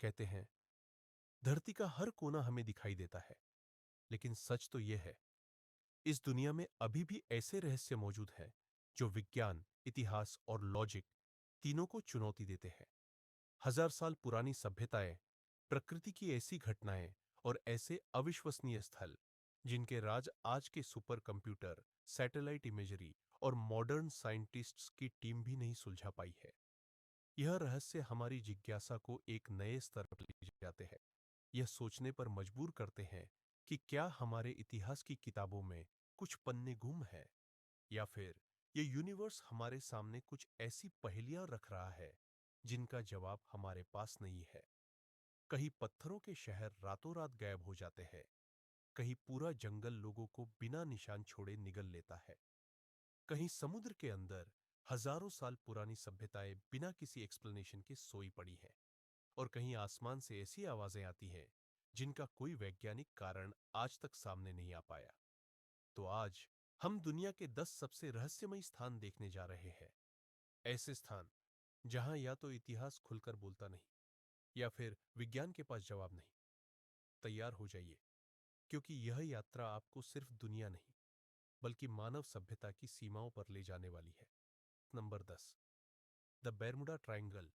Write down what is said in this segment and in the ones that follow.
कहते हैं धरती का हर कोना हमें दिखाई देता है, लेकिन सच तो यह है इस दुनिया में अभी भी ऐसे रहस्य मौजूद हैं जो विज्ञान, इतिहास और लॉजिक तीनों को चुनौती देते हैं। हजार साल पुरानी सभ्यताएं, प्रकृति की ऐसी घटनाएं और ऐसे अविश्वसनीय स्थल जिनके राज आज के सुपर कंप्यूटर, सैटेलाइट इमेजरी और मॉडर्न साइंटिस्ट्स की टीम भी नहीं सुलझा पाई है। यह रहस्य हमारी जिज्ञासा को एक नए स्तर पर ले जाते हैं। यह सोचने पर मजबूर करते हैं कि क्या हमारे इतिहास की किताबों में कुछ पन्ने गुम है, या फिर ये यूनिवर्स हमारे सामने कुछ ऐसी पहेलियां रख रहा है जिनका जवाब हमारे पास नहीं है। कहीं पत्थरों के शहर रातों रात गायब हो जाते हैं, कहीं पूरा जंगल लोगों को बिना निशान छोड़े निगल लेता है, कहीं समुद्र के अंदर हजारों साल पुरानी सभ्यताएं बिना किसी एक्सप्लेनेशन के सोई पड़ी हैं, और कहीं आसमान से ऐसी आवाजें आती हैं जिनका कोई वैज्ञानिक कारण आज तक सामने नहीं आ पाया। तो आज हम दुनिया के 10 सबसे रहस्यमयी स्थान देखने जा रहे हैं। ऐसे स्थान जहां या तो इतिहास खुलकर बोलता नहीं, या फिर विज्ञान के पास जवाब नहीं। तैयार हो जाइए, क्योंकि यह यात्रा आपको सिर्फ दुनिया नहीं, बल्कि मानव सभ्यता की सीमाओं पर ले जाने वाली है। Number 10, the Bermuda triangle.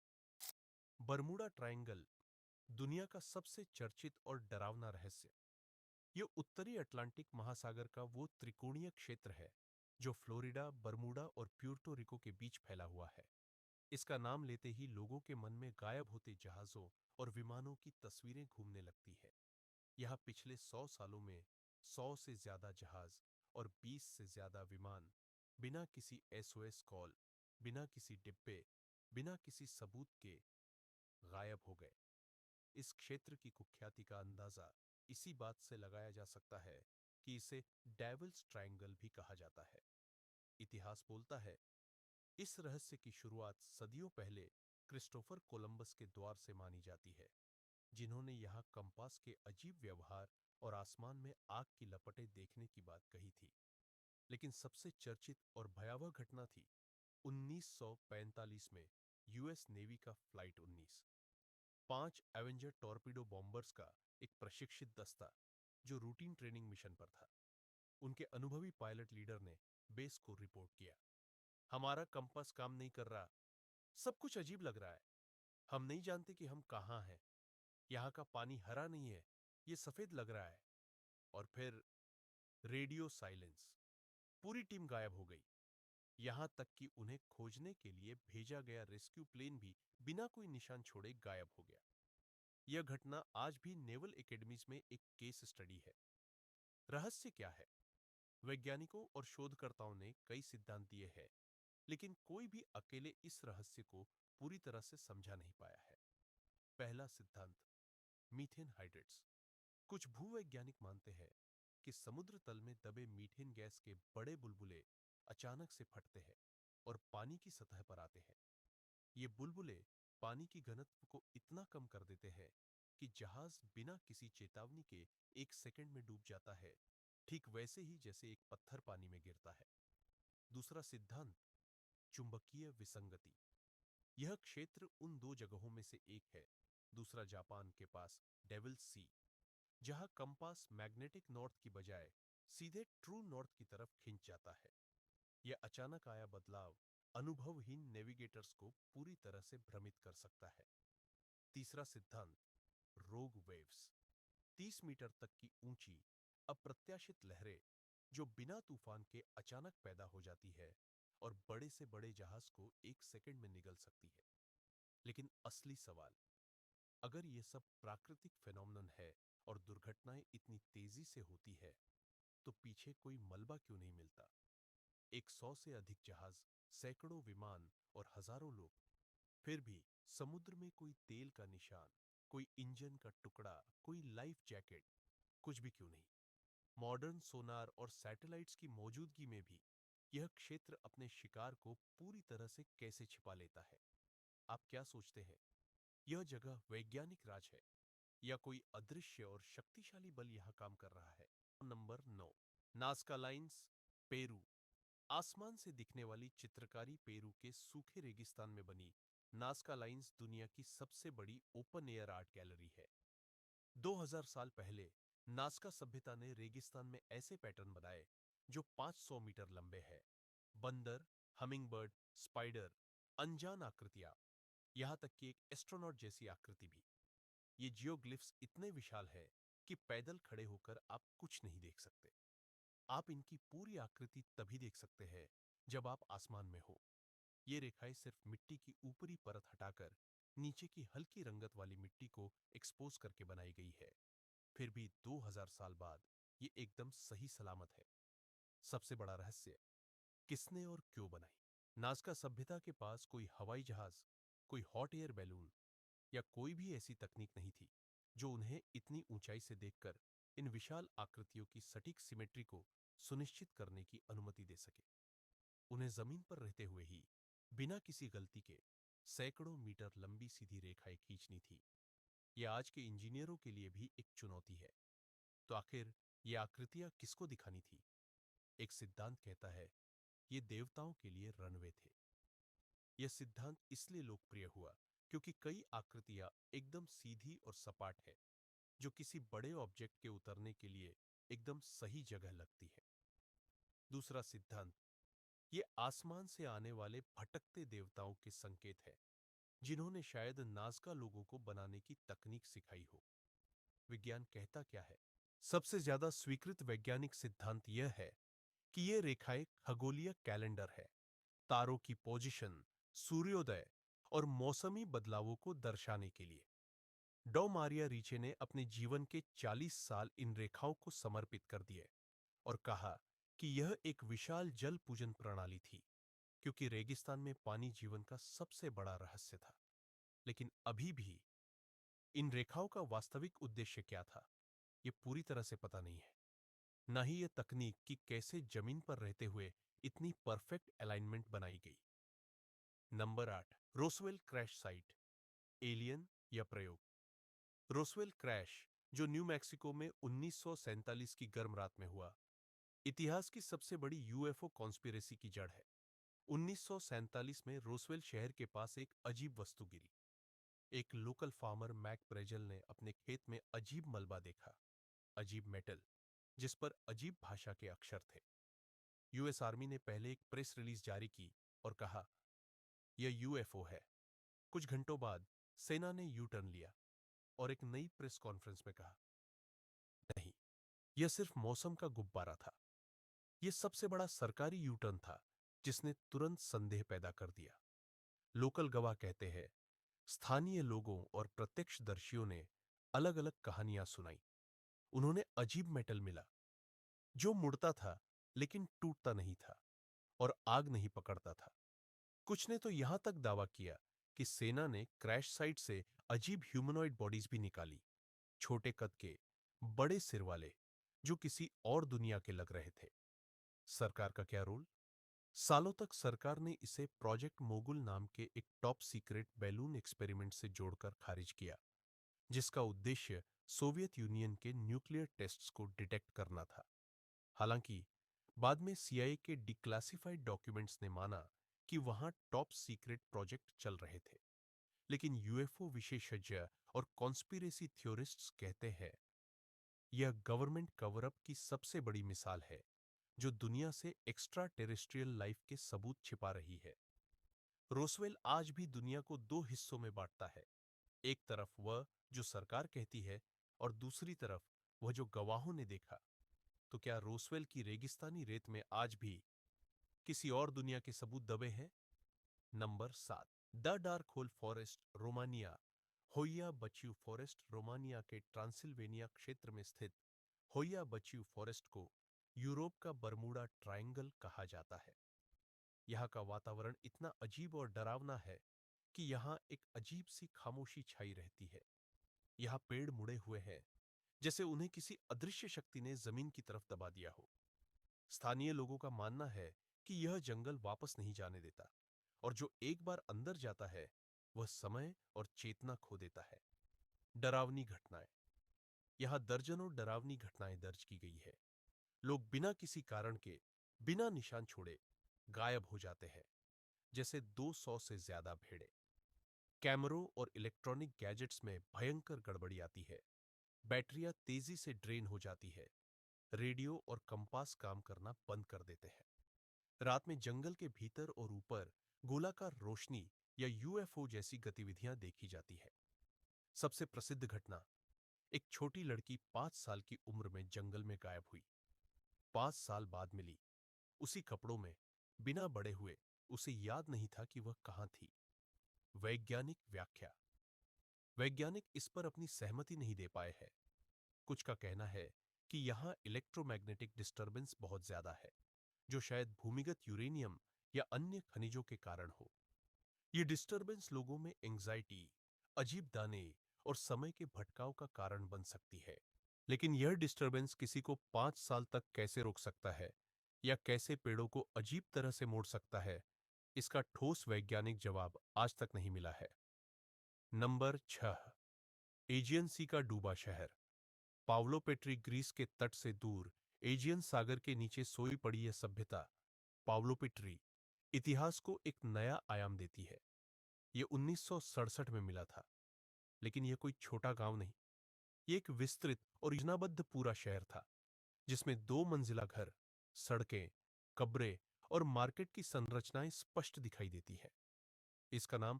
Bermuda triangle दुनिया का सबसे चर्चित और डरावना रहस्य। यह उत्तरी अटलांटिक महासागर का वो त्रिकोणीय क्षेत्र है जो फ्लोरिडा, बर्मुडा और प्यूर्टो रिको के बीच फैला हुआ है। इसका नाम लेते ही लोगों के मन में गायब होते जहाजों और विमानों की तस्वीरें घूमने लगती है। यहाँ पिछले 100 सालों में 100 से ज्यादा जहाज और 20 से ज्यादा विमान बिना किसी एसओएस कॉल, बिना किसी डिब्बे, बिना किसी सबूत के गायब हो गए। इस क्षेत्र की कुख्याति का अंदाजा इसी बात से लगाया जा सकता है कि इसे डेविल्स ट्रायंगल भी कहा जाता है। इतिहास बोलता है इस रहस्य की शुरुआत सदियों पहले क्रिस्टोफर कोलंबस के द्वार से मानी जाती है, जिन्होंने यहाँ कंपास के अजीब व्यवहार और आसमान में आग की लपटें देखने की बात कही थी। लेकिन सबसे चर्चित और भयावह घटना थी 1945 में यूएस नेवी का फ्लाइट 19, 5 एवेंजर टॉर्पीडो बॉम्बर्स का एक प्रशिक्षित दस्ता जो रूटीन ट्रेनिंग मिशन पर था। उनके अनुभवी पायलट लीडर ने बेस को रिपोर्ट किया, हमारा कंपास काम नहीं कर रहा, सब कुछ अजीब लग रहा है, हम नहीं जानते कि हम कहाँ हैं, यहाँ का पानी हरा नहीं है, ये सफेद लग रहा है। और फिर रेडियो साइलेंस, पूरी टीम गायब हो गई, यहां तक कि उन्हें खोजने के लिए भेजा गया रेस्क्यू प्लेन भी बिना कोई निशान छोड़े गायब हो गया। यह घटना आज भी नेवल एकेडमीज में एक केस स्टडी है। रहस्य क्या है? वैज्ञानिकों और शोधकर्ताओं ने कई सिद्धांत दिए हैं, लेकिन कोई भी अकेले इस रहस्य को पूरी तरह से समझा नहीं पाया है। पहला सिद्धांत, मीथेन हाइड्रेट्स। कुछ भूवैज्ञानिक मानते हैं कि समुद्र तल में दबे मीथेन गैस के बड़े बुलबुले अचानक से फटते हैं और पानी की सतह पर आते हैं। ये बुलबुले पानी की घनत्व को इतना कम कर देते हैं कि जहाज बिना किसी चेतावनी के 1 सेकंड में डूब जाता है, ठीक वैसे ही जैसे एक पत्थर पानी में गिरता है। दूसरा सिद्धांत, चुंबकीय विसंगति। यह क्षेत्र उन दो जगहों में से एक है, दूसरा जापान के पास डेविल्स सी, जहां कंपास मैग्नेटिक नॉर्थ की बजाय सीधे ट्रू नॉर्थ की तरफ खिंच जाता है। यह अचानक आया बदलाव अनुभवहीन नेविगेटर्स को पूरी तरह से भ्रमित कर सकता है। तीसरा सिद्धांत, रोग वेव्स। 30 मीटर तक की ऊंची अप्रत्याशित लहरें जो बिना तूफान के अचानक पैदा हो जाती है और बड़े से बड़े जहाज को 1 सेकंड में निगल सकती है। लेकिन असली सवाल, अगर यह सब प्राकृतिक फेनोमेनन है और दुर्घटनाएं इतनी तेजी से होती है, तो पीछे कोई मलबा क्यों नहीं मिलता? 100 से अधिक जहाज, सैकड़ों विमान और हजारों लोग, फिर भी समुद्र में कोई तेल का निशान, कोई इंजन का टुकड़ा, कोई लाइफ जैकेट, कुछ भी क्यों नहीं? मॉडर्न सोनार और सैटेलाइट्स की मौजूदगी में भी यह क्षेत्र अपने शिकार को पूरी तरह से कैसे छिपा लेता है? आप क्या सोचते हैं? यह जगह वैज्ञानिक राज है, या कोई अदृश्य और शक्तिशाली बल यहां काम कर रहा है? Number 9, Nazca lines, Peru. आसमान से दिखने वाली चित्रकारी पेरू के सूखे रेगिस्तान में बनी नाज़का लाइन्स दुनिया की सबसे बड़ी ओपन एयर आर्ट गैलरी है। 2000 साल पहले नाज़का सभ्यता ने रेगिस्तान में ऐसे पैटर्न बनाए जो 500 मीटर लंबे हैं। बंदर, हमिंगबर्ड, स्पाइडर, अनजान आकृतियां, यहां तक कि एक एस्ट्रोनॉट जैसी आकृति भी। ये जियोग्लिफ्स इतने विशाल है कि पैदल खड़े होकर आप कुछ नहीं देख सकते। आप इनकी पूरी आकृति तभी देख सकते हैं जब आप आसमान में हो। ये रेखाएं सिर्फ मिट्टी की ऊपरी परत हटाकर नीचे की हल्की रंगत वाली मिट्टी को एक्सपोज करके बनाई गई है। फिर भी 2000 साल बाद ये एकदम सही सलामत है। सबसे बड़ा रहस्य, किसने और क्यों बनाई? नाज़का सभ्यता के पास कोई हवाई जहाज, कोई हॉट एयर बैलून या कोई भी ऐसी तकनीक नहीं थी जो उन्हें इतनी ऊंचाई से देखकर इन विशाल आकृतियों की सटीक सिमेट्री को सुनिश्चित करने की अनुमति दे सके। उन्हें जमीन पर रहते हुए ही बिना किसी गलती के सैकड़ों मीटर लंबी सीधी रेखाएं खींचनी थी। यह आज के इंजीनियरों के लिए भी एक चुनौती है। तो आखिर ये आकृतियां किसको दिखानी थी? एक सिद्धांत कहता है ये देवताओं के लिए रनवे थे। यह सिद्धांत इसलिए लोकप्रिय हुआ क्योंकि कई आकृतियां एकदम सीधी और सपाट है, जो किसी बड़े ऑब्जेक्ट के उतरने के लिए एकदम सही जगह लगती है। दूसरा सिद्धांत, ये आसमान से आने वाले भटकते देवताओं के संकेत है, जिन्होंने शायद नाज़का लोगों को बनाने की तकनीक सिखाई हो। विज्ञान कहता क्या है? सबसे ज्यादा स्वीकृत वैज्ञानिक सिद्धांत यह है कि ये रेखाएं खगोलीय कैलेंडर है, तारों की पोजीशन, सूर्योदय और मौसमी बदलावों को दर्शाने के लिए। डॉ मारिया रीचे ने अपने जीवन के 40 साल इन रेखाओं को समर्पित कर दिए और कहा कि यह एक विशाल जल पूजन प्रणाली थी, क्योंकि रेगिस्तान में पानी जीवन का सबसे बड़ा रहस्य था। लेकिन अभी भी इन रेखाओं का वास्तविक उद्देश्य क्या था, यह पूरी तरह से पता नहीं है। न ही यह तकनीक कि कैसे जमीन पर रहते हुए इतनी परफेक्ट अलाइनमेंट बनाई गई। Number 8, Roswell crash site, alien या प्रयोग। रोसवेल क्रैश, जो न्यू मैक्सिको में 1947 की गर्म रात में हुआ, इतिहास की सबसे बड़ी यूएफओ कॉन्स्पिरेसी की जड़ है। 1947 में रोसवेल शहर के पास एक अजीब वस्तु गिरी। एक लोकल फार्मर मैक ब्रेजल ने अपने खेत में अजीब मलबा देखा, अजीब मेटल, जिस पर अजीब भाषा के अक्षर थे। यूएस आर्मी ने पहले एक प्रेस रिलीज जारी की और कहा, यह यूएफओ है। कुछ घंटों बाद सेना ने यू टर्न लिया और एक नई प्रेस कॉन्फ्रेंस में कहा, नहीं, यह सिर्फ मौसम का गुब्बारा था। यह सबसे बड़ा सरकारी यू टर्न था जिसने तुरंत संदेह पैदा कर दिया। लोकल गवाह कहते हैं, स्थानीय लोगों और प्रत्यक्षदर्शियों ने अलग अलग कहानियां सुनाई। उन्होंने अजीब मेटल मिला जो मुड़ता था लेकिन टूटता नहीं था और आग नहीं पकड़ता था। कुछ ने तो यहां तक दावा किया कि सेना ने क्रैश साइट से अजीब ह्यूमनॉइड बॉडीज भी निकाली, छोटे कद के, बड़े सिर वाले, जो किसी और दुनिया के लग रहे थे। सरकार का क्या रोल? सालों तक सरकार ने इसे प्रोजेक्ट मोगुल नाम के एक टॉप सीक्रेट बैलून एक्सपेरिमेंट से जोड़कर खारिज किया, जिसका उद्देश्य सोवियत यूनियन के न्यूक्लियर टेस्ट्स को डिटेक्ट करना था। हालांकि बाद में सीआईए के डिक्लासिफाइड डॉक्यूमेंट्स ने माना कि वहां टॉप सीक्रेट प्रोजेक्ट चल रहे थे। लेकिन यूएफओ विशेषज्ञ और कॉन्स्पिरेसी थ्योरिस्ट्स कहते हैं यह गवर्नमेंट कवर अप की सबसे बड़ी मिसाल है, जो दुनिया से एक्स्ट्रा टेरेस्ट्रियल लाइफ के सबूत छिपा रही है। रोसवेल आज भी दुनिया को दो हिस्सों में बांटता है, एक तरफ वह जो सरकार कहती है और दूसरी तरफ वह जो गवाहों ने देखा। तो क्या रोसवेल की रेगिस्तानी रेत में आज भी किसी और दुनिया के सबूत दबे हैं? Number 7, the dark hole forest, Romania. होया बच्यू फॉरेस्ट रोमानिया के ट्रांसिल्वेनिया क्षेत्र में स्थित होया बच्यू फॉरेस्ट को यूरोप का बरमूडा ट्रायंगल कहा जाता है। यहाँ का वातावरण इतना अजीब और डरावना है कि यहाँ एक अजीब सी खामोशी छाई रहती है। यहाँ पेड़ मुड़े हुए हैं, जैसे उन्हें किसी अदृश्य शक्ति ने जमीन की तरफ दबा दिया हो। स्थानीय लोगों का मानना है कि यह जंगल वापस नहीं जाने देता और जो एक बार अंदर जाता है वह समय और चेतना खो देता है। डरावनी घटनाएं। यहां दर्जनों डरावनी घटनाएं दर्ज की गई है। लोग बिना किसी कारण के, बिना निशान छोड़े गायब हो जाते हैं, जैसे 200 से ज्यादा भेड़ें। कैमरों और इलेक्ट्रॉनिक गैजेट्स में भयंकर गड़बड़ी आती है। बैटरियां तेजी से ड्रेन हो जाती है। रेडियो और कंपास काम करना बंद कर देते हैं। रात में जंगल के भीतर और ऊपर गोलाकार रोशनी या यूएफओ जैसी गतिविधियां देखी जाती है। सबसे प्रसिद्ध घटना, एक छोटी लड़की 5 साल की उम्र में जंगल में गायब हुई। 5 साल बाद मिली, उसी कपड़ों में, बिना बड़े हुए। उसे याद नहीं था कि वह कहां थी। वैज्ञानिक व्याख्या। वैज्ञानिक इस पर अपनी सहमति नहीं दे पाए हैं। कुछ का कहना है कि यहां इलेक्ट्रोमैग्नेटिक डिस्टरबेंस बहुत ज्यादा है, जो शायद भूमिगत यूरेनियम या अन्य खनिजों के कारण हो। ये डिस्टरबेंस लोगों में एंजाइटी, अजीब दाने और समय के भटकाव का कारण बन सकती है। लेकिन यह डिस्टरबेंस किसी को 5 साल तक कैसे रोक सकता है या कैसे पेड़ों को अजीब तरह से मोड़ सकता है, इसका ठोस वैज्ञानिक जवाब आज तक नहीं मिला है। नंबर 6, एजियन सी का डूबा शहर। पावलोपेट्री ग्रीस के तट से दूर एजियन सागर के नीचे सोई पड़ी यह सभ्यता, पावलोपेट्री, इतिहास को एक नया आयाम देती है। यह 1967 में मिला था, लेकिन यह कोई छोटा गांव नहीं। ये एक विस्तृत और योजनाबद्ध पूरा शहर था, जिसमें 2 मंजिला घर, सड़कें, कब्रें और मार्केट की संरचनाएं स्पष्ट दिखाई देती है। इसका नाम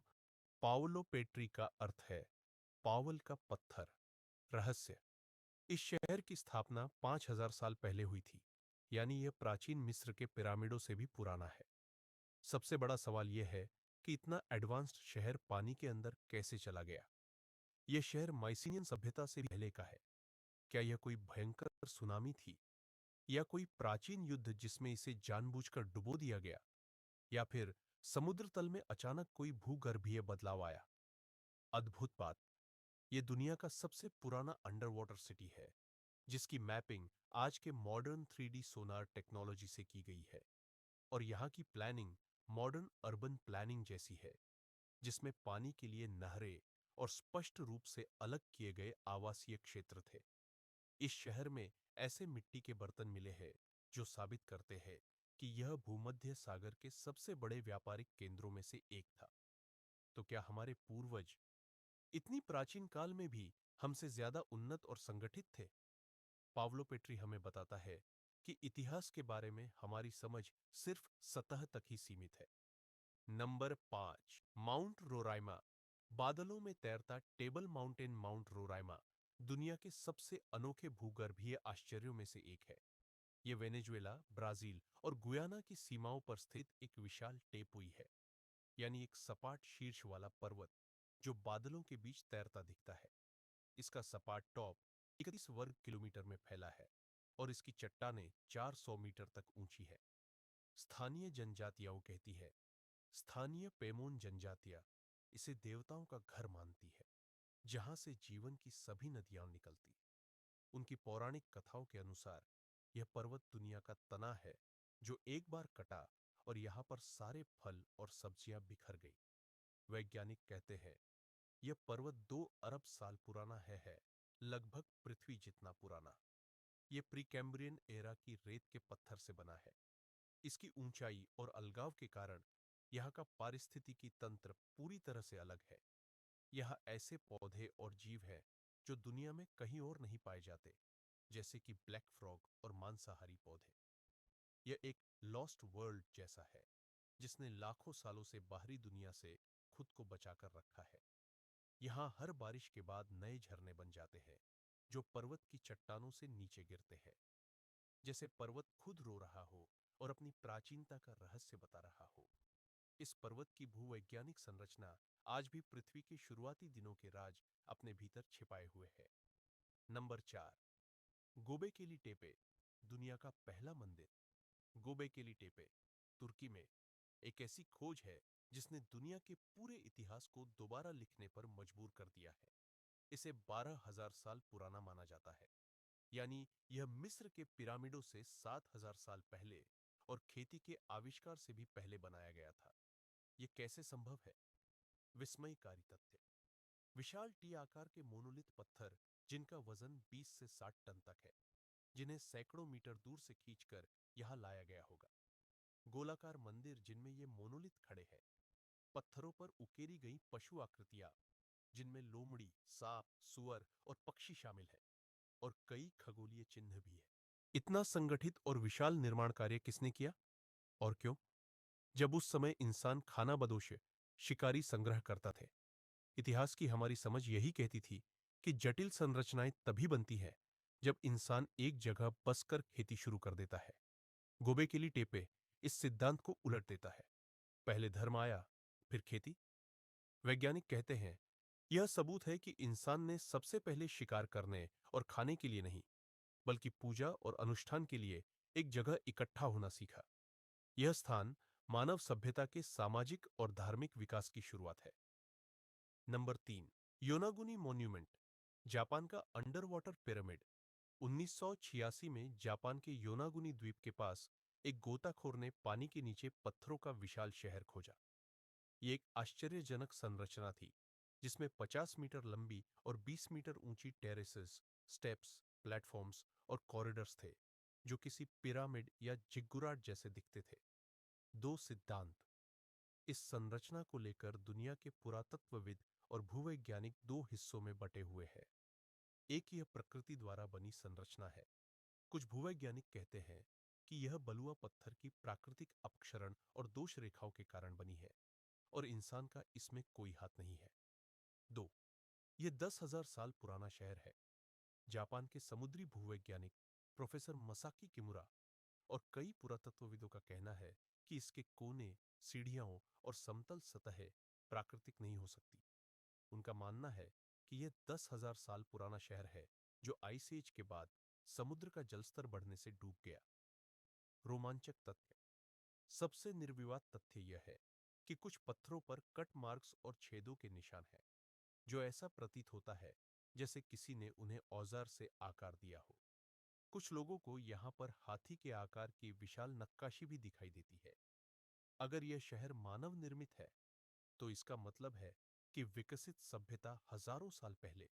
पावलो पेट्री का अर्थ है पावल का पत्थर, रहस्य। इस शहर की स्थापना 5000 साल पहले हुई थी, यानी यह प्राचीन मिस्र के पिरामिडों से भी पुराना है। सबसे बड़ा सवाल यह है कि इतना एडवांस्ड शहर पानी के अंदर कैसे चला गया। यह शहर माइसिनियन सभ्यता से भी पहले का है। क्या यह कोई भयंकर सुनामी थी, या कोई प्राचीन युद्ध जिसमें इसे जानबूझकर डुबो दिया गया, या फिर समुद्र तल में अचानक कोई भूगर्भीय बदलाव आया? अद्भुत बात, यह दुनिया का सबसे पुराना अंडर वाटर सिटी है, जिसकी मैपिंग आज के मॉडर्न 3D सोनार टेक्नोलॉजी से की गई है। और यहाँ की प्लानिंग मॉडर्न अर्बन प्लानिंग जैसी है, जिसमें पानी के लिए नहरें और स्पष्ट रूप से अलग किए गए आवासीय क्षेत्र थे। इस शहर में ऐसे मिट्टी के बर्तन मिले हैं जो साबित करते हैं कि यह भूमध्य सागर के सबसे बड़े व्यापारिक केंद्रों में से एक था। तो क्या हमारे पूर्वज इतनी प्राचीन काल में भी हमसे ज्यादा उन्नत और संगठित थे? पावलो पेट्री हमें बताता है कि इतिहास के बारे में हमारी समझ सिर्फ सतह तक ही सीमित है। Number 5, mount Roraima. बादलों में तैरता टेबल माउंटेन माउंट रोराइमा दुनिया के सबसे अनोखे भूगर्भीय आश्चर्यों में से एक है। यह वेनेजुएला, ब्राजील और गुयाना की सीमाओं पर स्थित एक विशाल टेपुई है, यानी एक सपाट शीर्ष वाला पर्वत जो बादलों के बीच तैरता दिखता है। इसका सपाट टॉप 31 वर्ग किलोमीटर में फैला है और इसकी चट्टानें 400 मीटर तक ऊंची है। स्थानीय जनजातियां कहती है, स्थानीय पेमोन जनजातियां इसे देवताओं का घर मानती है, जहां से जीवन की सभी नदियां निकलती। उनकी पौराणिक कथाओं के अनुसार यह पर्वत दुनिया का तना है जो एक बार कटा और यहाँ पर सारे फल और सब्जियां बिखर गई। वैज्ञानिक कहते हैं यह पर्वत 2 अरब साल पुराना है, लगभग पृथ्वी जितना पुराना। यह प्रीकैम्ब्रियन एरा की रेत के पत्थर से बना है। इसकी ऊंचाई और अलगाव के कारण यहाँ का पारिस्थितिकी तंत्र पूरी तरह से अलग है। यहाँ ऐसे पौधे और जीव हैं जो दुनिया में कहीं और नहीं पाए जाते, जैसे कि ब्लैक फ्रॉग और मांसाहारी पौधे। यह एक लॉस्ट वर्ल्ड जैसा है, जिसने लाखों सालों से बाहरी दुनिया से खुद को बचाकर रखा है। यहाँ हर बारिश के बाद नए झरने बन जाते हैं, जो पर्वत की चट्टानों से नीचे गिरते हैं, जैसे पर्वत खुद रो रहा हो और अपनी प्राचीनता का रहस्य बता रहा हो। इस पर्वत की भूवैज्ञानिक संरचना आज भी पृथ्वी के शुरुआती दिनों के राज अपने भीतर छिपाए हुए है। नंबर 4, गोबेकेली टेपे, दुनिया का पहला मंदिर। गोबेकेली टेपे, तुर्की में, एक ऐसी खोज है जिसने दुनिया के पूरे इतिहास को दोबारा लिखने पर मजबूर कर दिया है। इसे 12,000 साल पुराना माना जाता है, यानी यह मिस्र के पिरामिडों से 7,000 साल पहले और खेती के आविष्कार से भी पहले बनाया गया था। यह कैसे संभव है? विस्मयकारी तथ्य, विशाल टी आकार के मोनोलिथ पत्थर जिनका वजन 20 से 60 टन तक है, जिन्हें सैकड़ों मीटर दूर से खींचकर यहां लाया गया होगा। गोलाकार मंदिर जिनमें ये मोनोलिथ खड़े हैं, पत्थरों पर उकेरी गई पशु आकृतियां, जिनमें लोमड़ी, सांप, सुअर और पक्षी शामिल है, और कई खगोलीय चिन्ह भी है। इतना संगठित और विशाल निर्माण कार्य किसने किया और क्यों? जब उस समय इंसान खाना बदोश शिकारी संग्रह करता थे। इतिहास की हमारी समझ यही कहती थी कि जटिल संरचनाएं तभी बनती है जब इंसान एक जगह बसकर खेती शुरू कर देता है। गोबेकेली टेपे इस सिद्धांत को उलट देता है। पहले धर्म आया, फिर खेती। वैज्ञानिक कहते हैं यह सबूत है कि इंसान ने सबसे पहले शिकार करने और खाने के लिए नहीं, बल्कि पूजा और अनुष्ठान के लिए एक जगह इकट्ठा होना सीखा। यह स्थान मानव सभ्यता के सामाजिक और धार्मिक विकास की शुरुआत है। नंबर 3, योनागुनी मॉन्यूमेंट, जापान का अंडर वाटर पिरामिड। 1986 में जापान के योनागुनी द्वीप के पास एक गोताखोर ने पानी के नीचे पत्थरों का विशाल शहर खोजा। ये एक आश्चर्यजनक संरचना थी, जिसमें 50 मीटर लंबी और 20 मीटर ऊंची टेरेसेस, स्टेप्स, प्लेटफॉर्म्स और कॉरिडोर्स थे, जो किसी पिरामिड या जिग्गुराट जैसे दिखते थे। दो सिद्धांत इस संरचना को लेकर दुनिया के पुरातत्वविद और भूवैज्ञानिक दो हिस्सों में बटे हुए हैं। एक, यह प्रकृति द्वारा बनी संरचना है। कुछ भूवैज्ञानिक कहते हैं कि यह बलुआ पत्थर की प्राकृतिक अपक्षरण और दोष रेखाओं के कारण बनी है, और इंसान का इसमें कोई हाथ नहीं है। 2, यह 10,000 साल पुराना शहर है। जापान के समुद्री भूवैज्ञानिक प्रोफेसर मसाकी किमुरा और कई पुरातत्वविदों का कहना है कि इसके कोने, सीढ़ियां और समतल सतहें प्राकृतिक नहीं हो सकती। उनका मानना है कि यह 10,000 साल पुराना शहर है, जो आइस एज के बाद समुद्र का जलस्तर बढ़ने से डूब गया। रोमांचक तथ्य, सबसे निर्विवाद तथ्य यह है कि कुछ पत्थरों पर कट मार्क्स और छेदों के निशान हैं, जो ऐसा प्रतीत होता है जैसे किसी ने उन्हें औजार से आकार दिया हो। कुछ लोगों को यहाँ पर हाथी के आकार की विशाल नक्काशी भी दिखाई देती है। अगर यह शहर मानव निर्मित है, तो इसका मतलब है कि विकसित सभ्यता हजारों साल पहले,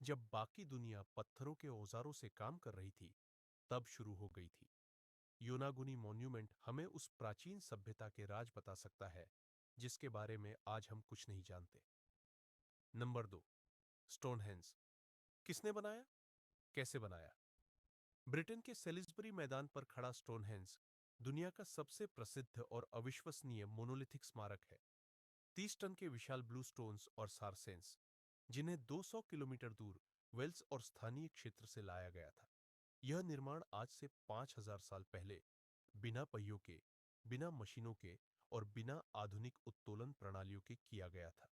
जब बाकी दुनिया पत्थरों के औजारों से काम कर रही थी, तब शुरू हो गई थी। योनागुनी मॉन्यूमेंट हमें उस प्राचीन सभ्यता के राज बता सकता है, जिसके बारे में आज हम कुछ नहीं जानते। Number 2, Stonehenge. किसने बनाया, कैसे बनाया? ब्रिटेन के सेलिसबरी मैदान पर खड़ा स्टोनहेंज दुनिया का सबसे प्रसिद्ध और अविश्वसनीय मोनोलिथिक स्मारक है। 30 टन के विशाल ब्लू स्टोन्स और सारसेंस, जिन्हें 200 किलोमीटर दूर वेल्स और स्थानीय क्षेत्र से लाया गया था। यह निर्माण आज से 5,000 साल पहले बिना पहियों के, बिना मशीनों के और बिना आधुनिक उत्तोलन प्रणालियों के किया गया था।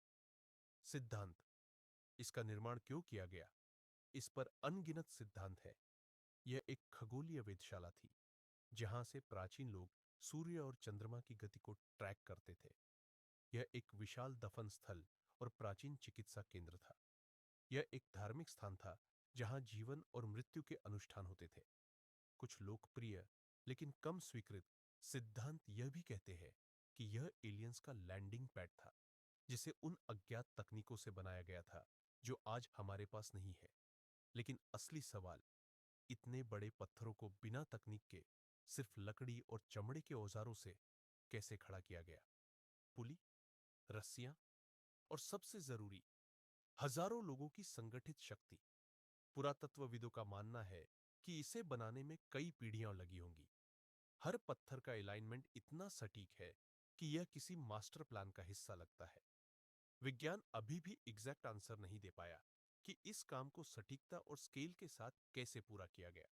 सिद्धांत, इसका निर्माण क्यों किया गया? इस पर अनगिनत सिद्धांत है। यह एक खगोलीय वेधशाला थी, जहां से प्राचीन लोग सूर्य और चंद्रमा की गति को ट्रैक करते थे। यह एक विशाल दफन स्थल और प्राचीन चिकित्सा केंद्र था। यह एक धार्मिक स्थान था, जहां जीवन और मृत्यु के अनुष्ठान होते थे। कुछ लोकप्रिय लेकिन कम स्वीकृत सिद्धांत यह भी कहते हैं कि यह एलियंस का लैंडिंग पैड था, जिसे उन अज्ञात तकनीकों से बनाया गया था जो आज हमारे पास नहीं है। लेकिन असली सवाल, इतने बड़े पत्थरों को बिना तकनीक के, सिर्फ लकड़ी और चमड़े के औजारों से कैसे खड़ा किया गया? पुली, रस्सियां और सबसे जरूरी, हजारों लोगों की संगठित शक्ति। पुरातत्वविदों का मानना है कि इसे बनाने में कई पीढ़ियां लगी होंगी। हर पत्थर का अलाइनमेंट इतना सटीक है कि यह किसी मास्टर प्लान का हिस्सा लगता है। विज्ञान अभी भी एग्जैक्ट आंसर नहीं दे पाया कि इस काम को सटीकता और स्केल के साथ कैसे पूरा किया गया।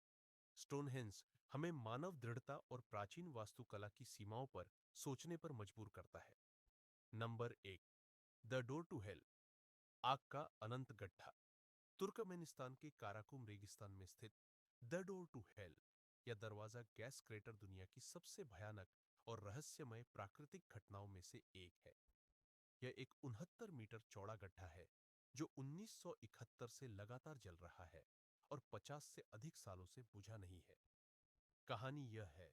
स्टोनहेंज हमें मानव दृढ़ता और प्राचीन वास्तुकला की सीमाओं पर सोचने पर मजबूर करता है। Number 1, the door to hell, आग का अनंत गड्ढा। तुर्कमेनिस्तान के काराकुम रेगिस्तान में स्थित द डोर टू हेल या दरवाजा गैस क्रेटर दुनिया की सबसे भयानक और रहस्यमय प्राकृतिक घटनाओं में से एक है। यह एक 69 मीटर चौड़ा गड्ढा है, जो 1971 से लगातार जल रहा है और 50 से अधिक सालों से बुझा नहीं है। कहानी यह है,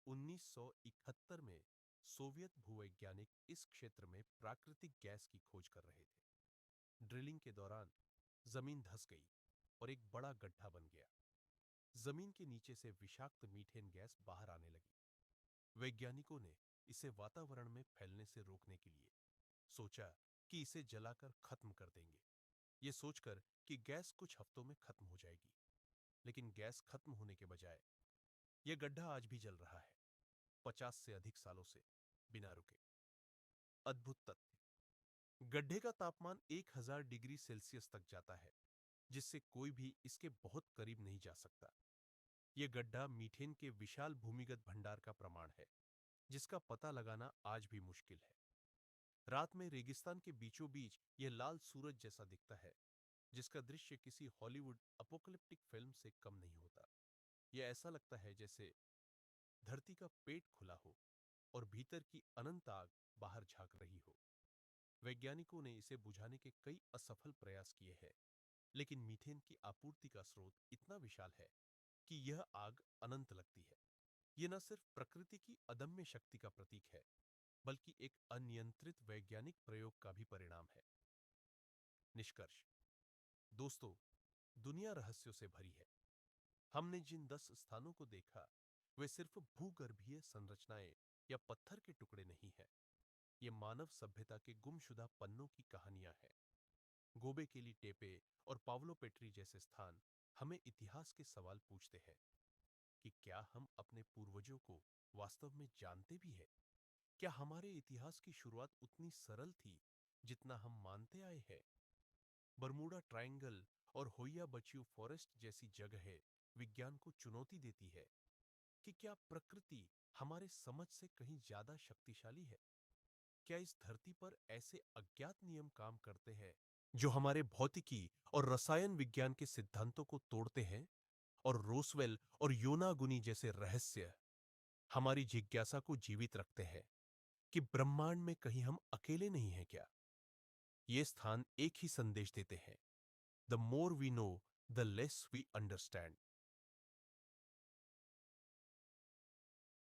1971 में सोवियत भूवैज्ञानिक इस क्षेत्र में प्राकृतिक गैस की खोज कर रहे थे। ड्रिलिंग के दौरान जमीन धंस गई और एक बड़ा गड्ढा बन गया। जमीन के नीचे से विषाक्त मीथेन गैस बाहर आने लगी। वैज्ञानिकों ने इसे वातावरण में फैलने से रोकने के लिए सोचा कि इसे जलाकर खत्म कर देंगे, ये सोचकर कि गैस कुछ हफ्तों में खत्म हो जाएगी। लेकिन गैस खत्म होने के बजाय यह गड्ढा आज भी जल रहा है, 50 से अधिक सालों से, बिना रुके। अद्भुत तथ्य, गड्ढे का तापमान 1000 डिग्री सेल्सियस तक जाता है, जिससे कोई भी इसके बहुत करीब नहीं जा सकता। यह गड्ढा मीथेन के विशाल भूमिगत भंडार का प्रमाण है, जिसका पता लगाना आज भी मुश्किल है। रात में रेगिस्तान के बीचों बीच यह लाल सूरज जैसा दिखता है, जिसका दृश्य किसी हॉलीवुड अपोकलिप्टिक फिल्म से कम नहीं होता। यह ऐसा लगता है जैसे धरती का पेट खुला हो और भीतर की अनंत आग बाहर झांक रही हो। वैज्ञानिकों ने इसे बुझाने के कई असफल प्रयास किए हैं, लेकिन मीथेन की आपूर्ति का स्रोत इतना विशाल है कि यह आग अनंत लगती है। यह न सिर्फ प्रकृति की अदम्य शक्ति का प्रतीक है, बल्कि एक अनियंत्रित वैज्ञानिक प्रयोग का भी परिणाम है। निष्कर्ष, दोस्तों, दुनिया रहस्यों से भरी है। हमने जिन 10 स्थानों को देखा, वे सिर्फ भूगर्भीय संरचनाएं या पत्थर के टुकड़े नहीं हैं। ये मानव सभ्यता के गुमशुदा पन्नों की कहानियां हैं। गोबेकेली टेपे और पावलो पेट्री जैसे स्थान हमें इतिहास के सवाल पूछते हैं कि क्या हम अपने पूर्वजों को वास्तव में जानते भी हैं? क्या हमारे इतिहास की शुरुआत उतनी सरल थी जितना हम मानते आए हैं? बरमूडा ट्रायंगल और होया बच्चू फॉरेस्ट जैसी जगहें विज्ञान को चुनौती देती है कि क्या प्रकृति हमारे समझ से कहीं ज्यादा शक्तिशाली है? क्या इस धरती पर ऐसे अज्ञात नियम काम करते हैं जो हमारे भौतिकी और रसायन विज्ञान के सिद्धांतों को तोड़ते हैं? और रोसवेल और योनागुनी जैसे रहस्य हमारी जिज्ञासा को जीवित रखते हैं कि ब्रह्मांड में कहीं हम अकेले नहीं हैं क्या? ये स्थान एक ही संदेश देते हैं: the more we know, the less we understand.